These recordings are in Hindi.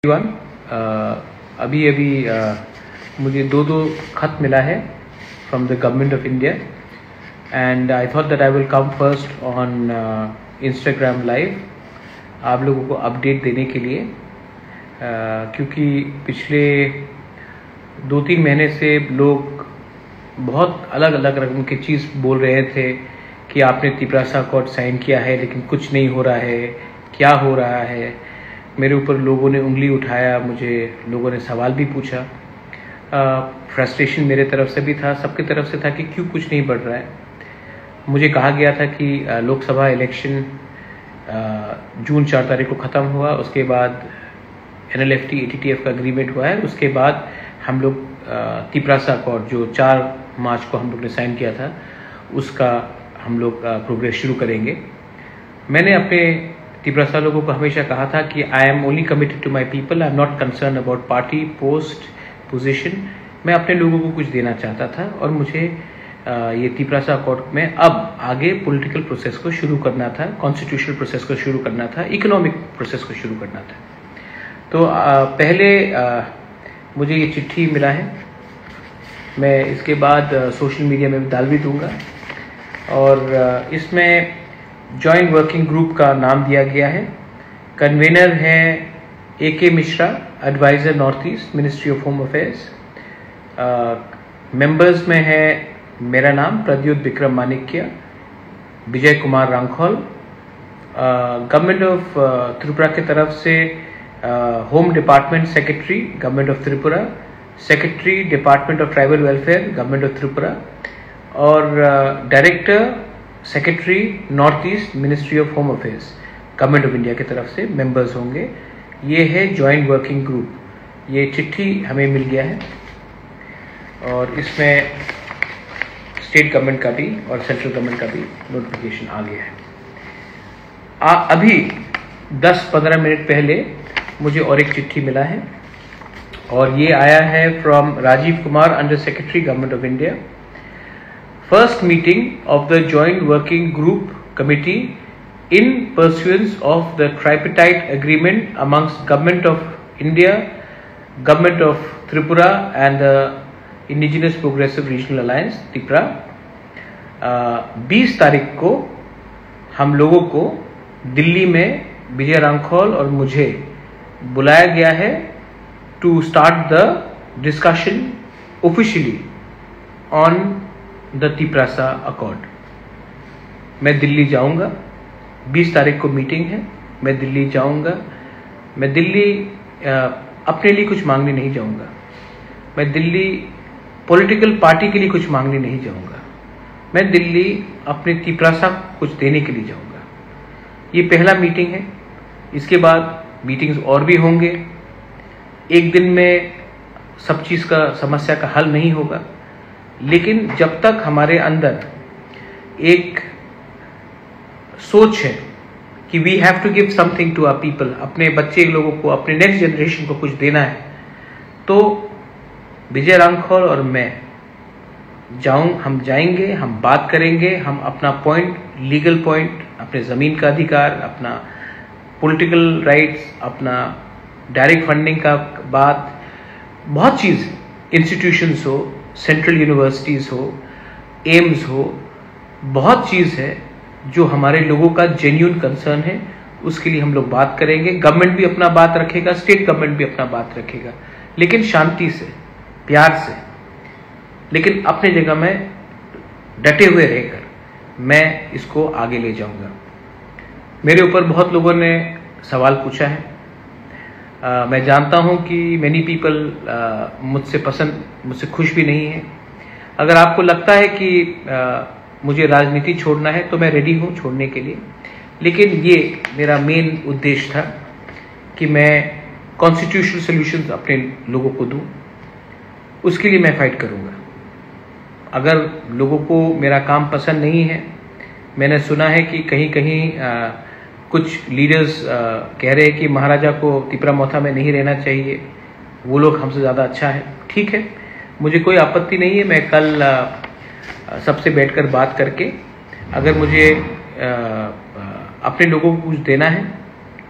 एवरीवन, अभी अभी मुझे दो खत मिला है from the government of India and I thought that I will come first on Instagram live आप लोगों को अपडेट देने के लिए, क्योंकि पिछले 2-3 महीने से लोग बहुत अलग अलग रकम की चीज़ बोल रहे थे कि आपने तिपरासा अकॉर्ड साइन किया है लेकिन कुछ नहीं हो रहा है, क्या हो रहा है। मेरे ऊपर लोगों ने उंगली उठाया, मुझे लोगों ने सवाल भी पूछा। फ्रस्ट्रेशन मेरे तरफ से भी था, सबकी तरफ से था कि क्यों कुछ नहीं बढ़ रहा है। मुझे कहा गया था कि लोकसभा इलेक्शन जून 4 तारीख को ख़त्म हुआ, उसके बाद NLFT ATTF का एग्रीमेंट हुआ है, उसके बाद हम लोग तिपरासा अकॉर्ड जो 4 मार्च को हम लोग ने साइन किया था उसका हम लोग प्रोग्रेस शुरू करेंगे। मैंने अपने तिपरासा लोगों को हमेशा कहा था कि I am only committed to my people, I am not concern about party, post, position. मैं अपने लोगों को कुछ देना चाहता था और मुझे ये तिपरासा अकॉर्ड में अब आगे पॉलिटिकल प्रोसेस को शुरू करना था, कॉन्स्टिट्यूशनल प्रोसेस को शुरू करना था, इकोनॉमिक प्रोसेस को शुरू करना था। तो पहले मुझे ये चिट्ठी मिला है, मैं इसके बाद सोशल मीडिया में डाल भी दूंगा और इसमें जॉइंट वर्किंग ग्रुप का नाम दिया गया है। कन्वेनर हैं AK Mishra, adviser north east, ministry of home affairs. Members में है मेरा नाम प्रद्युत विक्रम मानिक्य, विजय कुमार रांखौल। गवर्नमेंट ऑफ त्रिपुरा की तरफ से home department secretary government of Tripura, secretary department of tribal welfare government of Tripura और director secretary north east ministry of home affairs government of India की तरफ से मेंबर्स होंगे। ये है जॉइंट वर्किंग ग्रुप। ये चिट्ठी हमें मिल गया है और इसमें स्टेट गवर्नमेंट का भी और सेंट्रल गवर्नमेंट का भी नोटिफिकेशन आ गया है। अभी 10-15 मिनट पहले मुझे और एक चिट्ठी मिला है और ये आया है from Rajiv Kumar, under secretary government of India. First meeting of the Joint Working Group Committee in pursuance of the tripartite agreement amongst Government of India, Government of Tripura and the Indigenous Progressive Regional Alliance (TIPRA). 20 तारीख को हम लोगों को दिल्ली में विजय रांखौल और मुझे बुलाया गया है to start the discussion officially on the Tiprasa accord. मैं दिल्ली जाऊंगा, 20 तारीख को मीटिंग है, मैं दिल्ली जाऊंगा। मैं दिल्ली अपने लिए कुछ मांगने नहीं जाऊंगा, मैं दिल्ली पॉलिटिकल पार्टी के लिए कुछ मांगने नहीं जाऊंगा, मैं दिल्ली अपने तिपरासा कुछ देने के लिए जाऊंगा। ये पहला मीटिंग है, इसके बाद मीटिंग्स और भी होंगे। एक दिन में सब चीज़ का समस्या का हल नहीं होगा, लेकिन जब तक हमारे अंदर एक सोच है कि we have to give something to our people, अपने बच्चे लोगों को, अपने नेक्स्ट जनरेशन को कुछ देना है, तो विजय रांखौल और मैं हम जाएंगे, हम बात करेंगे, हम अपना पॉइंट, लीगल पॉइंट, अपने ज़मीन का अधिकार, अपना पॉलिटिकल राइट्स, अपना डायरेक्ट फंडिंग का बात, बहुत चीज़, इंस्टीट्यूशंस हो, सेंट्रल यूनिवर्सिटीज़ हो, एम्स हो, बहुत चीज़ है जो हमारे लोगों का जेन्युइन कंसर्न है। उसके लिए हम लोग बात करेंगे। गवर्नमेंट भी अपना बात रखेगा, स्टेट गवर्नमेंट भी अपना बात रखेगा, लेकिन शांति से, प्यार से, लेकिन अपने जगह में डटे हुए रहकर मैं इसको आगे ले जाऊंगा। मेरे ऊपर बहुत लोगों ने सवाल पूछा है। मैं जानता हूं कि मैनी पीपल मुझसे खुश भी नहीं है। अगर आपको लगता है कि मुझे राजनीति छोड़ना है तो मैं रेडी हूं छोड़ने के लिए, लेकिन ये मेरा मेन उद्देश्य था कि मैं कॉन्स्टिट्यूशनल सॉल्यूशंस अपने लोगों को दूं। उसके लिए मैं फाइट करूंगा। अगर लोगों को मेरा काम पसंद नहीं है, मैंने सुना है कि कहीं कहीं कुछ लीडर्स कह रहे हैं कि महाराजा को तिपरा-मोथा में नहीं रहना चाहिए, वो लोग हमसे ज़्यादा अच्छा है। ठीक है, मुझे कोई आपत्ति नहीं है। मैं कल सबसे बैठकर बात करके, अगर मुझे अपने लोगों को कुछ देना है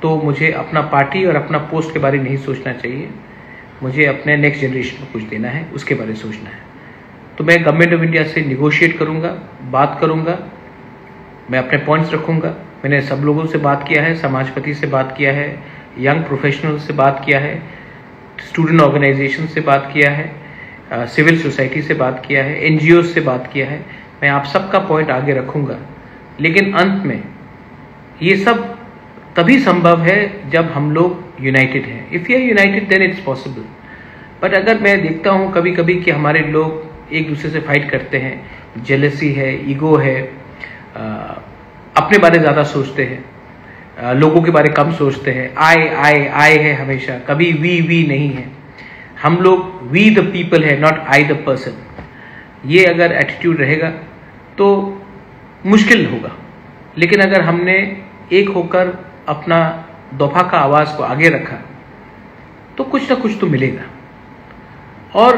तो मुझे अपना पार्टी और अपना पोस्ट के बारे में नहीं सोचना चाहिए। मुझे अपने नेक्स्ट जनरेशन को कुछ देना है, उसके बारे में सोचना है। तो मैं गवर्नमेंट ऑफ इंडिया से निगोशिएट करूंगा, बात करूंगा, मैं अपने पॉइंट्स रखूंगा। मैंने सब लोगों से बात किया है, समाजपति से बात किया है, यंग प्रोफेशनल से बात किया है, स्टूडेंट ऑर्गेनाइजेशन से बात किया है, सिविल सोसाइटी से बात किया है, एनजीओ से बात किया है। मैं आप सबका पॉइंट आगे रखूंगा, लेकिन अंत में ये सब तभी संभव है जब हम लोग यूनाइटेड हैं। If you are united then it's possible. But अगर मैं देखता हूँ कभी कभी कि हमारे लोग एक दूसरे से फाइट करते हैं, जेलसी है, ईगो है, अपने बारे ज़्यादा सोचते हैं, लोगों के बारे कम सोचते हैं, आई है हमेशा, कभी वी नहीं है। हम लोग वी द पीपल है, नॉट आई द पर्सन। ये अगर एटीट्यूड रहेगा तो मुश्किल होगा, लेकिन अगर हमने एक होकर अपना दोफा का आवाज को आगे रखा तो कुछ ना कुछ तो मिलेगा। और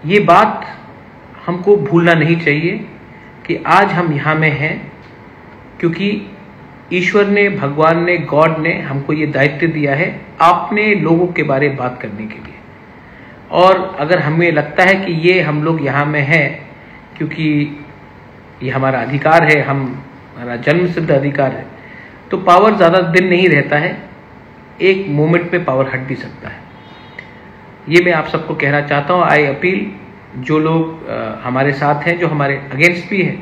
ये बात हमको भूलना नहीं चाहिए कि आज हम यहाँ में हैं क्योंकि ईश्वर ने, भगवान ने, गॉड ने हमको ये दायित्व दिया है अपने लोगों के बारे में बात करने के लिए। और अगर हमें लगता है कि ये हम लोग यहाँ में हैं क्योंकि ये हमारा अधिकार है, हमारा जन्म सिद्ध अधिकार है, तो पावर ज़्यादा दिन नहीं रहता है, एक मोमेंट में पावर हट भी सकता है। ये मैं आप सबको कहना चाहता हूँ। आई अपील, जो लोग हमारे साथ हैं, जो हमारे अगेंस्ट भी हैं,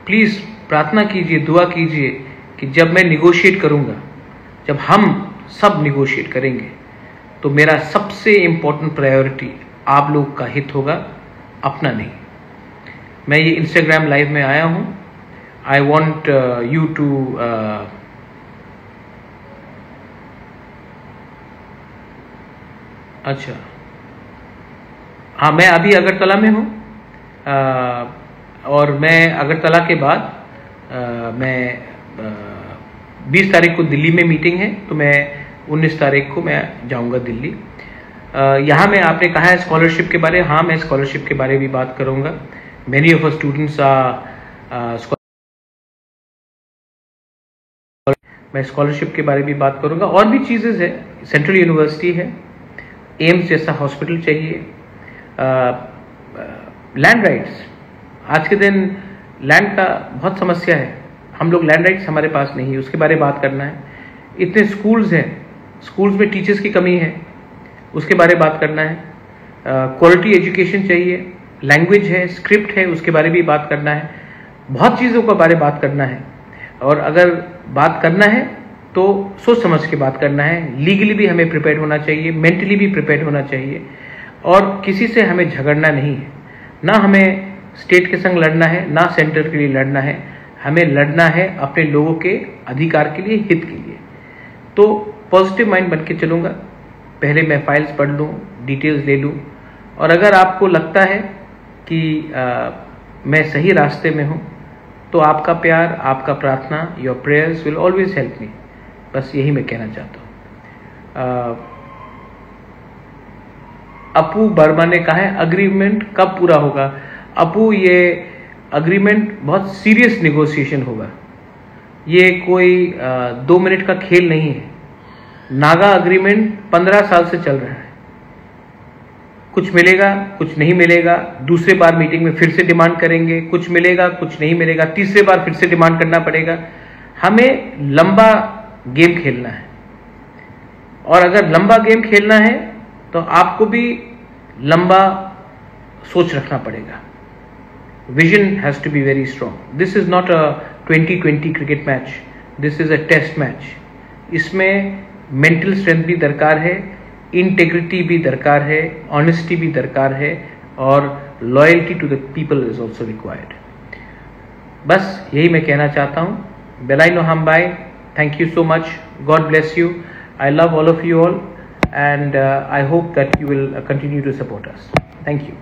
प्लीज़ प्रार्थना कीजिए, दुआ कीजिए कि जब मैं निगोशिएट करूँगा, जब हम सब निगोशिएट करेंगे, तो मेरा सबसे इम्पोर्टेंट प्रायोरिटी आप लोग का हित होगा, अपना नहीं। मैं ये इंस्टाग्राम लाइव में आया हूँ। आई वॉन्ट यू टू अच्छा, हाँ, मैं अभी अगरतला में हूँ और मैं अगरतला के बाद मैं 20 तारीख को दिल्ली में मीटिंग है, तो मैं 19 तारीख को मैं जाऊँगा दिल्ली। यहाँ में आपने कहा है स्कॉलरशिप के बारे, हाँ, मैं स्कॉलरशिप के बारे में भी बात करूँगा। मैनी ऑफ स्टूडेंट्स मैं स्कॉलरशिप के बारे में भी बात करूँगा। और भी चीज़ें है, सेंट्रल यूनिवर्सिटी है, एम्स जैसा हॉस्पिटल चाहिए, लैंड राइट्स। आज के दिन लैंड का बहुत समस्या है, हम लोग लैंड राइट्स हमारे पास नहीं है, उसके बारे में बात करना है। इतने स्कूल्स हैं, स्कूल्स में टीचर्स की कमी है, उसके बारे में बात करना है। क्वालिटी एजुकेशन चाहिए, लैंग्वेज है, स्क्रिप्ट है, उसके बारे में भी बात करना है। बहुत चीज़ों के बारे में बात करना है। और अगर बात करना है तो सोच समझ के बात करना है। लीगली भी हमें प्रिपेयर होना चाहिए, मेंटली भी प्रिपेयर होना चाहिए। और किसी से हमें झगड़ना नहीं है, ना हमें स्टेट के संग लड़ना है, ना सेंटर के लिए लड़ना है। हमें लड़ना है अपने लोगों के अधिकार के लिए, हित के लिए। तो पॉजिटिव माइंड बन के चलूँगा। पहले मैं फाइल्स पढ़ लूँ, डिटेल्स ले लूँ, और अगर आपको लगता है कि मैं सही रास्ते में हूँ, तो आपका प्यार, आपका प्रार्थना, your prayers will always help me. बस यही मैं कहना चाहता हूँ। अपू वर्मा ने कहा है अग्रीमेंट कब पूरा होगा। अपू, ये अग्रीमेंट बहुत सीरियस नेगोशिएशन होगा, ये कोई 2 मिनट का खेल नहीं है। नागा अग्रीमेंट 15 साल से चल रहा है। कुछ मिलेगा, कुछ नहीं मिलेगा, दूसरे बार मीटिंग में फिर से डिमांड करेंगे, कुछ मिलेगा, कुछ नहीं मिलेगा, तीसरे बार फिर से डिमांड करना पड़ेगा। हमें लंबा गेम खेलना है, और अगर लंबा गेम खेलना है तो आपको भी लंबा सोच रखना पड़ेगा। Vision has to be very strong. This is not a 2020 cricket match, this is a test match. इसमें मेंटल स्ट्रेंथ भी दरकार है, इंटेग्रिटी भी दरकार है, ऑनेस्टी भी दरकार है, और loyalty to the people is also required. बस यही मैं कहना चाहता हूँ। बेलाई नोहाम bye, thank you so much, God bless you, I love all of you all, and I hope that you will continue to support us. Thank you.